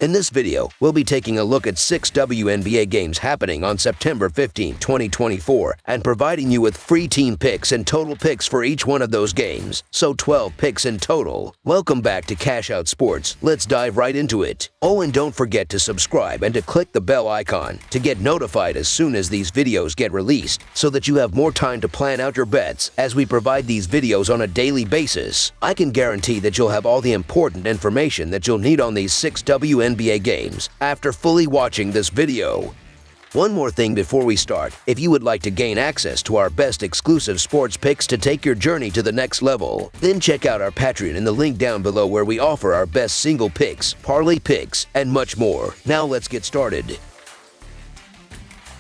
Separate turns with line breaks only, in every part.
In this video, we'll be taking a look at 6 WNBA games happening on September 15, 2024, and providing you with free team picks and total picks for each one of those games, so 12 picks in total. Welcome back to Cash Out Sports. Let's dive right into it. Oh, and don't forget to subscribe and to click the bell icon to get notified as soon as these videos get released, so that you have more time to plan out your bets as we provide these videos on a daily basis. I can guarantee that you'll have all the important information that you'll need on these 6 WNBA games after fully watching this video. One more thing before we start: if you would like to gain access to our best exclusive sports picks to take your journey to the next level, then check out our Patreon in the link down below, where we offer our best single picks, parlay picks, and much more. Now let's get started.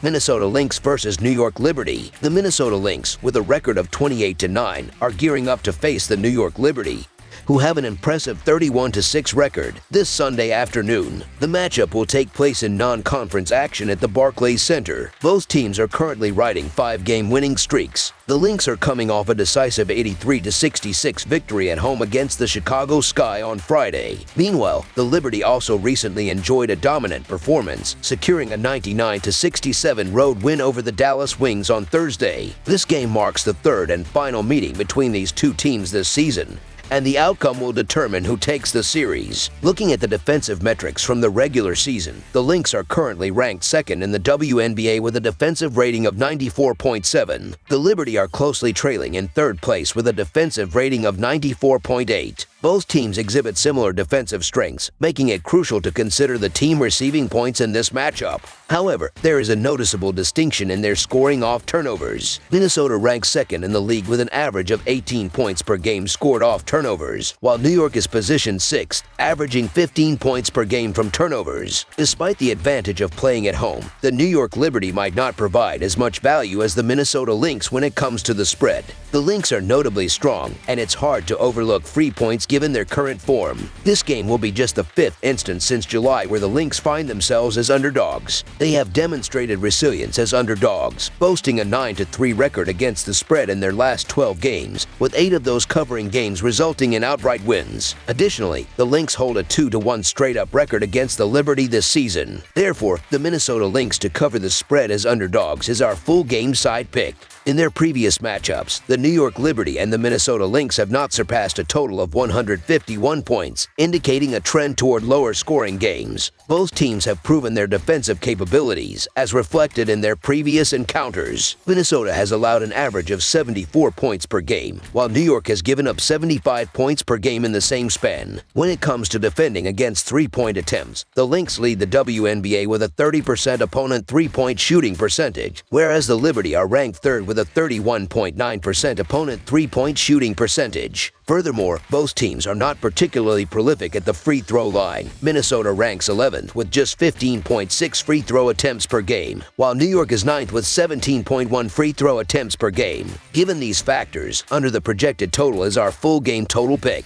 Minnesota Lynx versus New York Liberty. The Minnesota Lynx, with a record of 28-9, are gearing up to face the New York Liberty, who have an impressive 31-6 record, this Sunday afternoon. The matchup will take place in non-conference action at the Barclays Center. Both teams are currently riding 5-game winning streaks. The Lynx are coming off a decisive 83-66 victory at home against the Chicago Sky on Friday. Meanwhile, the Liberty also recently enjoyed a dominant performance, securing a 99-67 road win over the Dallas Wings on Thursday. This game marks the third and final meeting between these two teams this season, and the outcome will determine who takes the series. Looking at the defensive metrics from the regular season, the Lynx are currently ranked second in the WNBA with a defensive rating of 94.7. The Liberty are closely trailing in third place with a defensive rating of 94.8. Both teams exhibit similar defensive strengths, making it crucial to consider the team receiving points in this matchup. However, there is a noticeable distinction in their scoring off turnovers. Minnesota ranks second in the league with an average of 18 points per game scored off turnovers, while New York is positioned sixth, averaging 15 points per game from turnovers. Despite the advantage of playing at home, the New York Liberty might not provide as much value as the Minnesota Lynx when it comes to the spread. The Lynx are notably strong, and it's hard to overlook free points given their current form. This game will be just the fifth instance since July where the Lynx find themselves as underdogs. They have demonstrated resilience as underdogs, boasting a 9-3 record against the spread in their last 12 games, with 8 of those covering games resulting in outright wins. Additionally, the Lynx hold a 2-1 straight-up record against the Liberty this season. Therefore, the Minnesota Lynx to cover the spread as underdogs is our full game side pick. In their previous matchups, the New York Liberty and the Minnesota Lynx have not surpassed a total of 151 points, indicating a trend toward lower scoring games. Both teams have proven their defensive capabilities, as reflected in their previous encounters. Minnesota has allowed an average of 74 points per game, while New York has given up 75 points per game in the same span. When it comes to defending against three-point attempts, the Lynx lead the WNBA with a 30% opponent three-point shooting percentage, whereas the Liberty are ranked third with a 31.9% opponent three-point shooting percentage. Furthermore, both teams are not particularly prolific at the free throw line. Minnesota ranks 11th with just 15.6 free throw attempts per game, while New York is 9th with 17.1 free throw attempts per game. Given these factors, under the projected total is our full game total pick.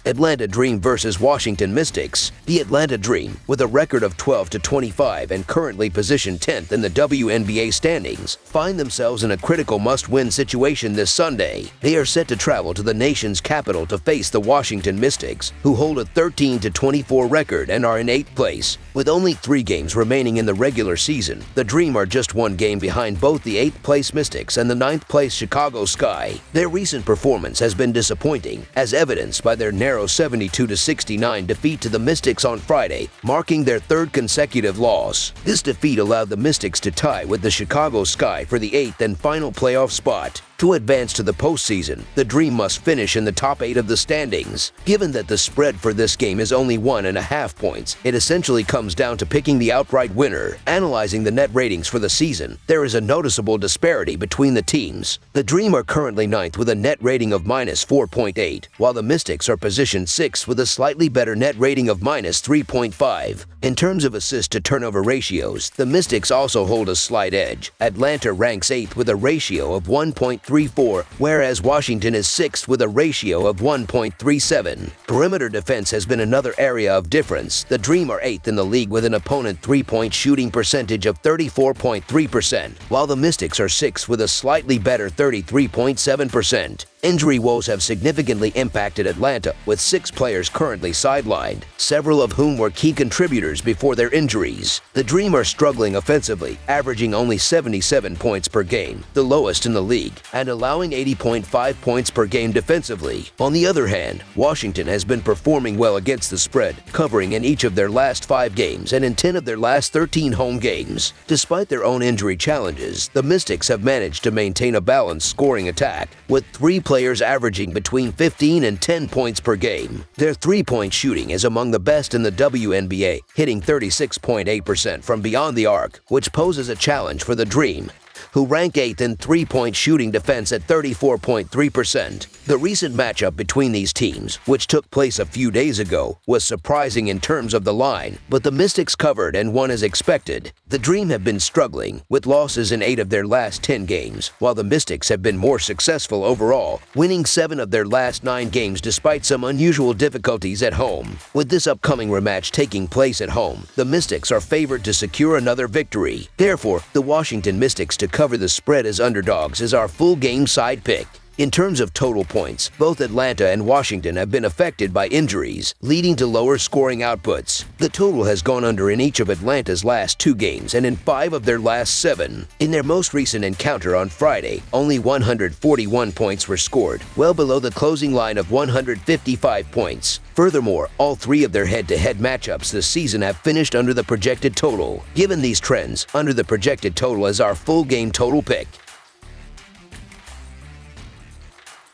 Atlanta Dream versus Washington Mystics. The Atlanta Dream, with a record of 12-25 and currently positioned 10th in the WNBA standings, find themselves in a critical must-win situation this Sunday. They are set to travel to the nation's capital to face the Washington Mystics, who hold a 13-24 record and are in 8th place. With only 3 games remaining in the regular season, the Dream are just 1 game behind both the 8th place Mystics and the 9th place Chicago Sky. Their recent performance has been disappointing, as evidenced by their narrow 72-69 defeat to the Mystics on Friday, marking their 3rd consecutive loss. This defeat allowed the Mystics to tie with the Chicago Sky for the 8th and final playoff spot. To advance to the postseason, the Dream must finish in the top 8 of the standings. Given that the spread for this game is only 1.5 points, it essentially comes down to picking the outright winner. Analyzing the net ratings for the season, there is a noticeable disparity between the teams. The Dream are currently 9th with a net rating of -4.8, while the Mystics are positioned 6th with a slightly better net rating of -3.5. In terms of assist-to-turnover ratios, the Mystics also hold a slight edge. Atlanta ranks 8th with a ratio of 1.34, whereas Washington is 6th with a ratio of 1.37. Perimeter defense has been another area of difference. The Dream are 8th in the league with an opponent three-point shooting percentage of 34.3%, while the Mystics are 6th with a slightly better 33.7%. Injury woes have significantly impacted Atlanta, with 6 players currently sidelined, several of whom were key contributors before their injuries. The Dream are struggling offensively, averaging only 77 points per game, the lowest in the league, and allowing 80.5 points per game defensively. On the other hand, Washington has been performing well against the spread, covering in each of their last 5 games and in 10 of their last 13 home games. Despite their own injury challenges, the Mystics have managed to maintain a balanced scoring attack, with 3 players averaging between 15 and 10 points per game. Their three-point shooting is among the best in the WNBA, hitting 36.8% from beyond the arc, which poses a challenge for the Dream, who rank 8th in three-point shooting defense at 34.3%. The recent matchup between these teams, which took place a few days ago, was surprising in terms of the line, but the Mystics covered and won as expected. The Dream have been struggling, with losses in 8 of their last 10 games, while the Mystics have been more successful overall, winning 7 of their last 9 games despite some unusual difficulties at home. With this upcoming rematch taking place at home, the Mystics are favored to secure another victory. Therefore, the Washington Mystics to cover the spread as underdogs is our full game side pick. In terms of total points, both Atlanta and Washington have been affected by injuries, leading to lower scoring outputs. The total has gone under in each of Atlanta's last 2 games and in 5 of their last 7. In their most recent encounter on Friday, only 141 points were scored, well below the closing line of 155 points. Furthermore, all 3 of their head-to-head matchups this season have finished under the projected total. Given these trends, under the projected total is our full game total pick.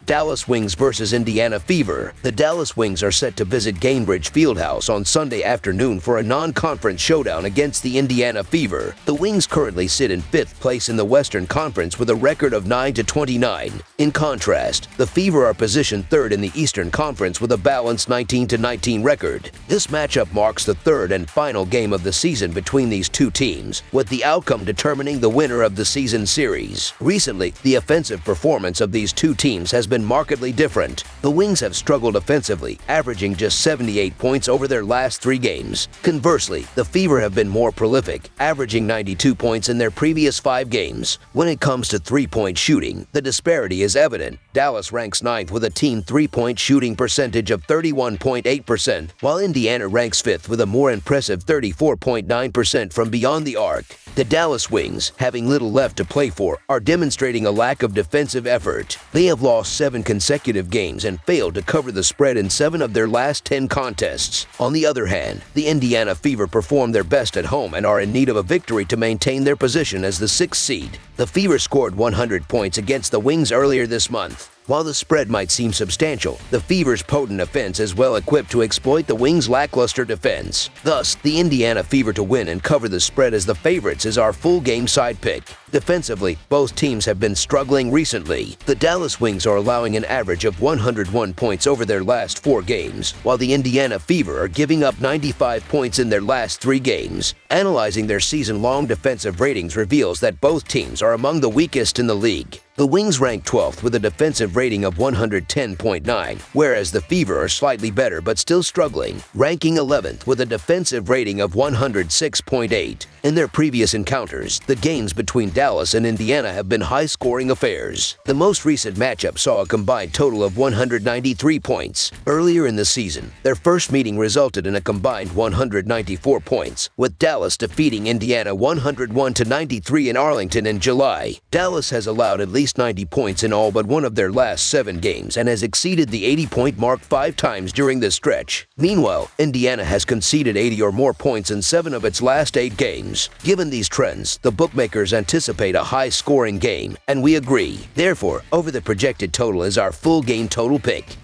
Dallas Wings versus Indiana Fever. The Dallas Wings are set to visit Gainbridge Fieldhouse on Sunday afternoon for a non-conference showdown against the Indiana Fever. The Wings currently sit in 5th place in the Western Conference with a record of 9-29. In contrast, the Fever are positioned 3rd in the Eastern Conference with a balanced 19-19 record. This matchup marks the 3rd and final game of the season between these 2 teams, with the outcome determining the winner of the season series. Recently, the offensive performance of these 2 teams has been markedly different. The Wings have struggled offensively, averaging just 78 points over their last 3 games. Conversely, the Fever have been more prolific, averaging 92 points in their previous 5 games. When it comes to three-point shooting, the disparity is evident. Dallas ranks 9th with a team three-point shooting percentage of 31.8%, while Indiana ranks 5th with a more impressive 34.9% from beyond the arc. The Dallas Wings, having little left to play for, are demonstrating a lack of defensive effort. They have lost 7 consecutive games and failed to cover the spread in 7 of their last 10 contests. On the other hand, the Indiana Fever performed their best at home and are in need of a victory to maintain their position as the 6th seed. The Fever scored 100 points against the Wings earlier this month. While the spread might seem substantial, the Fever's potent offense is well equipped to exploit the Wings' lackluster defense. Thus, the Indiana Fever to win and cover the spread as the favorites is our full game side pick. Defensively, both teams have been struggling recently. The Dallas Wings are allowing an average of 101 points over their last 4 games, while the Indiana Fever are giving up 95 points in their last 3 games. Analyzing their season-long defensive ratings reveals that both teams are among the weakest in the league. The Wings rank 12th with a defensive rating of 110.9, whereas the Fever are slightly better but still struggling, ranking 11th with a defensive rating of 106.8. In their previous encounters, the games between Dallas and Indiana have been high-scoring affairs. The most recent matchup saw a combined total of 193 points. Earlier in the season, their first meeting resulted in a combined 194 points, with Dallas defeating Indiana 101-93 in Arlington in July. Dallas has allowed at least 90 points in all but one of their last 7 games and has exceeded the 80-point mark 5 times during this stretch. Meanwhile, Indiana has conceded 80 or more points in 7 of its last 8 games. Given these trends, the bookmakers anticipate a high-scoring game, and we agree. Therefore, over the projected total is our full game total pick.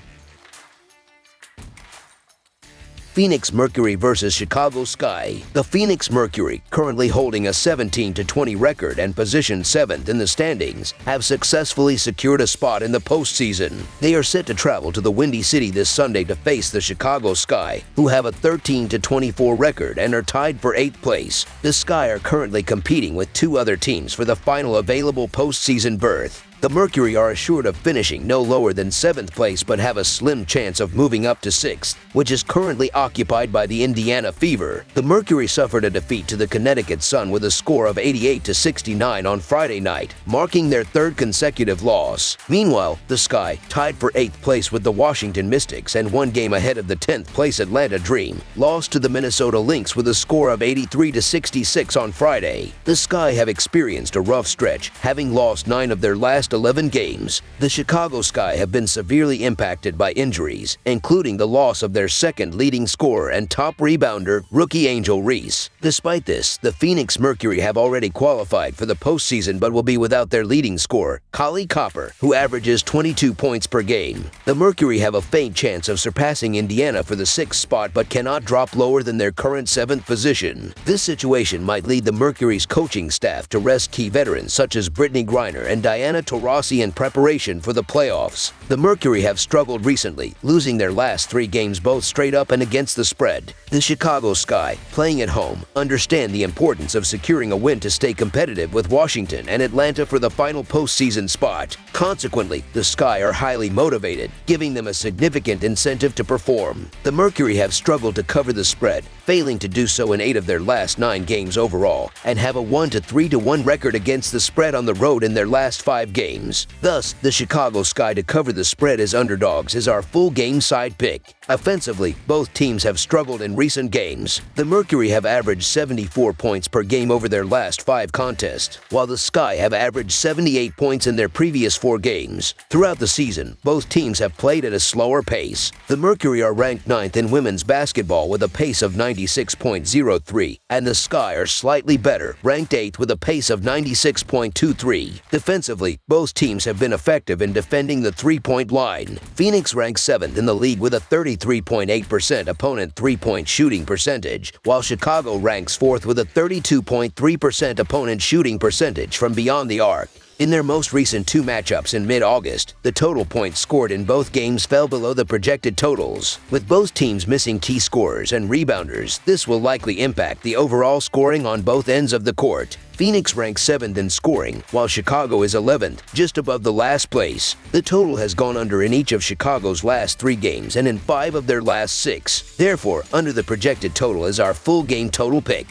Phoenix Mercury versus Chicago Sky. The Phoenix Mercury, currently holding a 17-20 record and positioned 7th in the standings, have successfully secured a spot in the postseason. They are set to travel to the Windy City this Sunday to face the Chicago Sky, who have a 13-24 record and are tied for 8th place. The Sky are currently competing with 2 other teams for the final available postseason berth. The Mercury are assured of finishing no lower than 7th place but have a slim chance of moving up to 6th, which is currently occupied by the Indiana Fever. The Mercury suffered a defeat to the Connecticut Sun with a score of 88-69 on Friday night, marking their 3rd consecutive loss. Meanwhile, the Sky, tied for 8th place with the Washington Mystics and 1 game ahead of the 10th place Atlanta Dream, lost to the Minnesota Lynx with a score of 83-66 on Friday. The Sky have experienced a rough stretch, having lost 9 of their last 11 games. The Chicago Sky have been severely impacted by injuries, including the loss of their 2nd leading scorer and top rebounder, rookie Angel Reese. Despite this, the Phoenix Mercury have already qualified for the postseason but will be without their leading scorer, Collie Copper, who averages 22 points per game. The Mercury have a faint chance of surpassing Indiana for the 6th spot but cannot drop lower than their current 7th position. This situation might lead the Mercury's coaching staff to rest key veterans such as Brittany Griner and Diana Taurasi in preparation for the playoffs. The Mercury have struggled recently, losing their last 3 games both straight up and against the spread. The Chicago Sky, playing at home, understand the importance of securing a win to stay competitive with Washington and Atlanta for the final postseason spot. Consequently, the Sky are highly motivated, giving them a significant incentive to perform. The Mercury have struggled to cover the spread, failing to do so in 8 of their last 9 games overall, and have a 1-3-1 record against the spread on the road in their last 5 games. Thus, the Chicago Sky to cover the spread as underdogs is our full game side pick. Offensively, both teams have struggled in recent games. The Mercury have averaged 74 points per game over their last 5 contests, while the Sky have averaged 78 points in their previous 4 games. Throughout the season, both teams have played at a slower pace. The Mercury are ranked 9th in women's basketball with a pace of 96.03, and the Sky are slightly better, ranked 8th with a pace of 96.23. Defensively, both teams have been effective in defending the 3-point line. Phoenix ranks 7th in the league with a 33.8% opponent 3-point shooting percentage, while Chicago ranks 4th with a 32.3% opponent shooting percentage from beyond the arc. In their most recent 2 matchups in mid-August, the total points scored in both games fell below the projected totals. With both teams missing key scorers and rebounders, this will likely impact the overall scoring on both ends of the court. Phoenix ranks 7th in scoring, while Chicago is 11th, just above the last place. The total has gone under in each of Chicago's last 3 games and in 5 of their last 6. Therefore, under the projected total is our full game total pick.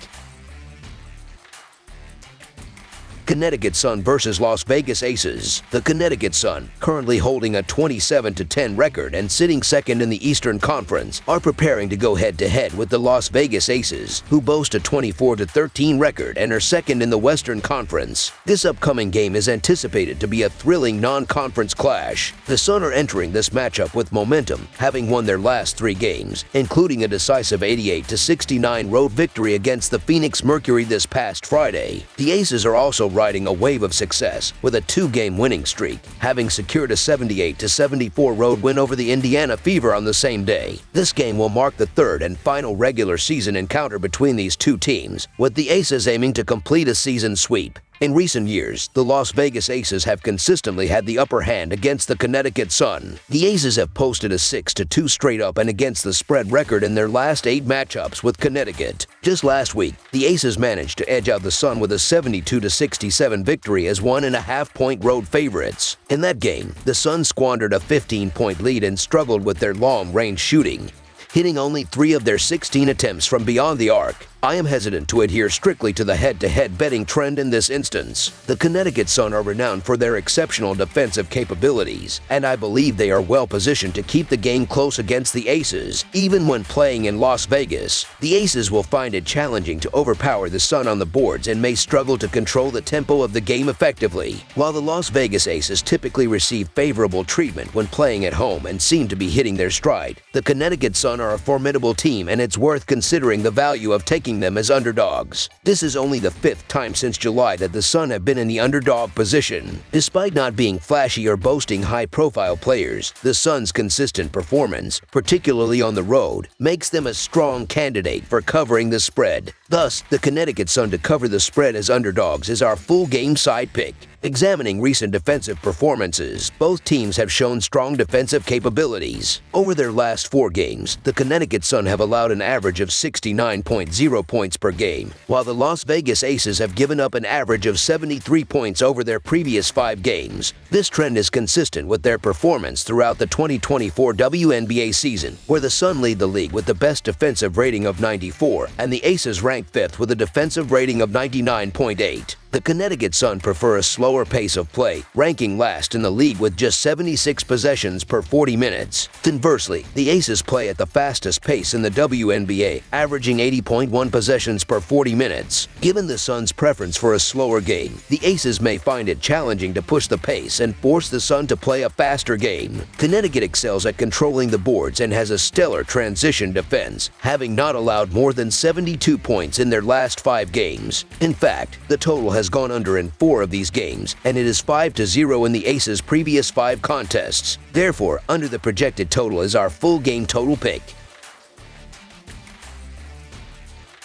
Connecticut Sun versus Las Vegas Aces. The Connecticut Sun, currently holding a 27-10 record and sitting 2nd in the Eastern Conference, are preparing to go head-to-head with the Las Vegas Aces, who boast a 24-13 record and are 2nd in the Western Conference. This upcoming game is anticipated to be a thrilling non-conference clash. The Sun are entering this matchup with momentum, having won their last 3 games, including a decisive 88-69 road victory against the Phoenix Mercury this past Friday. The Aces are also riding a wave of success with a 2-game winning streak, having secured a 78-74 road win over the Indiana Fever on the same day. This game will mark the 3rd and final regular season encounter between these 2 teams, with the Aces aiming to complete a season sweep. In recent years, the Las Vegas Aces have consistently had the upper hand against the Connecticut Sun. The Aces have posted a 6-2 straight-up and against the spread record in their last 8 matchups with Connecticut. Just last week, the Aces managed to edge out the Sun with a 72-67 victory as 1.5-point road favorites. In that game, the Sun squandered a 15-point lead and struggled with their long-range shooting, hitting only 3 of their 16 attempts from beyond the arc. I am hesitant to adhere strictly to the head-to-head betting trend in this instance. The Connecticut Sun are renowned for their exceptional defensive capabilities, and I believe they are well positioned to keep the game close against the Aces, even when playing in Las Vegas. The Aces will find it challenging to overpower the Sun on the boards and may struggle to control the tempo of the game effectively. While the Las Vegas Aces typically receive favorable treatment when playing at home and seem to be hitting their stride, the Connecticut Sun are a formidable team, and it's worth considering the value of taking them as underdogs. This is only the 5th time since July that the Sun have been in the underdog position. Despite not being flashy or boasting high-profile players, the Sun's consistent performance, particularly on the road, makes them a strong candidate for covering the spread. Thus, the Connecticut Sun to cover the spread as underdogs is our full game side pick. Examining recent defensive performances, both teams have shown strong defensive capabilities. Over their last 4 games, the Connecticut Sun have allowed an average of 69.0 points per game, while the Las Vegas Aces have given up an average of 73 points over their previous 5 games. This trend is consistent with their performance throughout the 2024 WNBA season, where the Sun lead the league with the best defensive rating of 94, and the Aces rank 5th with a defensive rating of 99.8. The Connecticut Sun prefer a slower pace of play, ranking last in the league with just 76 possessions per 40 minutes. Conversely, the Aces play at the fastest pace in the WNBA, averaging 80.1 possessions per 40 minutes. Given the Sun's preference for a slower game, the Aces may find it challenging to push the pace and force the Sun to play a faster game. Connecticut excels at controlling the boards and has a stellar transition defense, having not allowed more than 72 points in their last 5 games. In fact, the total has gone under in 4 of these games, and it is 5-0 in the Aces' previous 5 contests. Therefore, under the projected total is our full game total pick.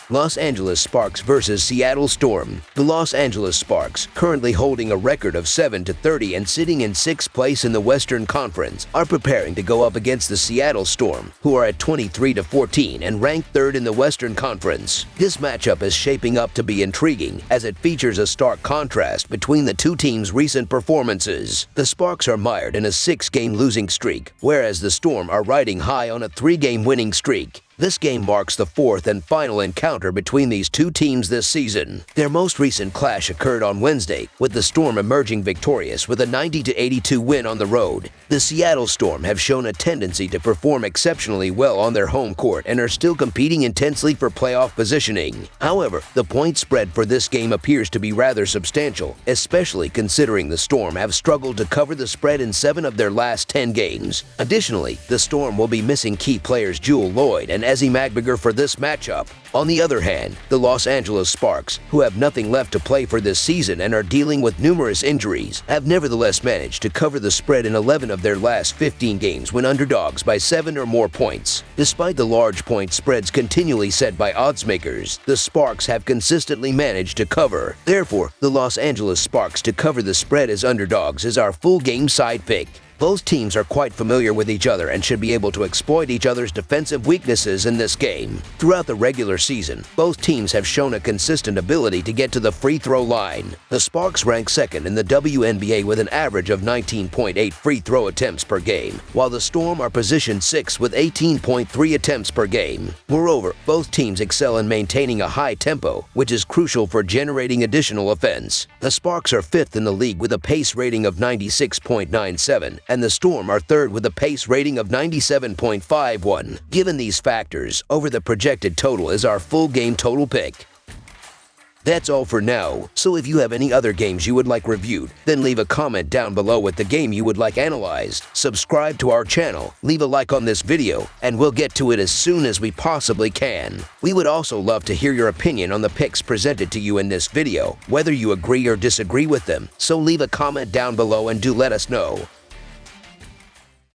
Los Angeles Sparks vs. Seattle Storm. The Los Angeles Sparks, currently holding a record of 7-30 and sitting in 6th place in the Western Conference, are preparing to go up against the Seattle Storm, who are at 23-14 and ranked 3rd in the Western Conference. This matchup is shaping up to be intriguing, as it features a stark contrast between the two teams' recent performances. The Sparks are mired in a 6-game losing streak, whereas the Storm are riding high on a 3-game winning streak. This game marks the 4th and final encounter between these two teams this season. Their most recent clash occurred on Wednesday, with the Storm emerging victorious with a 90-82 win on the road. The Seattle Storm have shown a tendency to perform exceptionally well on their home court and are still competing intensely for playoff positioning. However, the point spread for this game appears to be rather substantial, especially considering the Storm have struggled to cover the spread in 7 of their last 10 games. Additionally, the Storm will be missing key players Jewel Lloyd and Ezzie Magbiger for this matchup. On the other hand, the Los Angeles Sparks, who have nothing left to play for this season and are dealing with numerous injuries, have nevertheless managed to cover the spread in 11 of their last 15 games when underdogs by 7 or more points. Despite the large point spreads continually set by oddsmakers, the Sparks have consistently managed to cover. Therefore, the Los Angeles Sparks to cover the spread as underdogs is our full game side pick. Both teams are quite familiar with each other and should be able to exploit each other's defensive weaknesses in this game. Throughout the regular season, both teams have shown a consistent ability to get to the free throw line. The Sparks rank 2nd in the WNBA with an average of 19.8 free throw attempts per game, while the Storm are positioned 6th with 18.3 attempts per game. Moreover, both teams excel in maintaining a high tempo, which is crucial for generating additional offense. The Sparks are 5th in the league with a pace rating of 96.97, and the Storm are 3rd with a pace rating of 97.51. Given these factors, over the projected total is our full game total pick. That's all for now, so if you have any other games you would like reviewed, then leave a comment down below with the game you would like analyzed. Subscribe to our channel, leave a like on this video, and we'll get to it as soon as we possibly can. We would also love to hear your opinion on the picks presented to you in this video, whether you agree or disagree with them, so leave a comment down below and do let us know.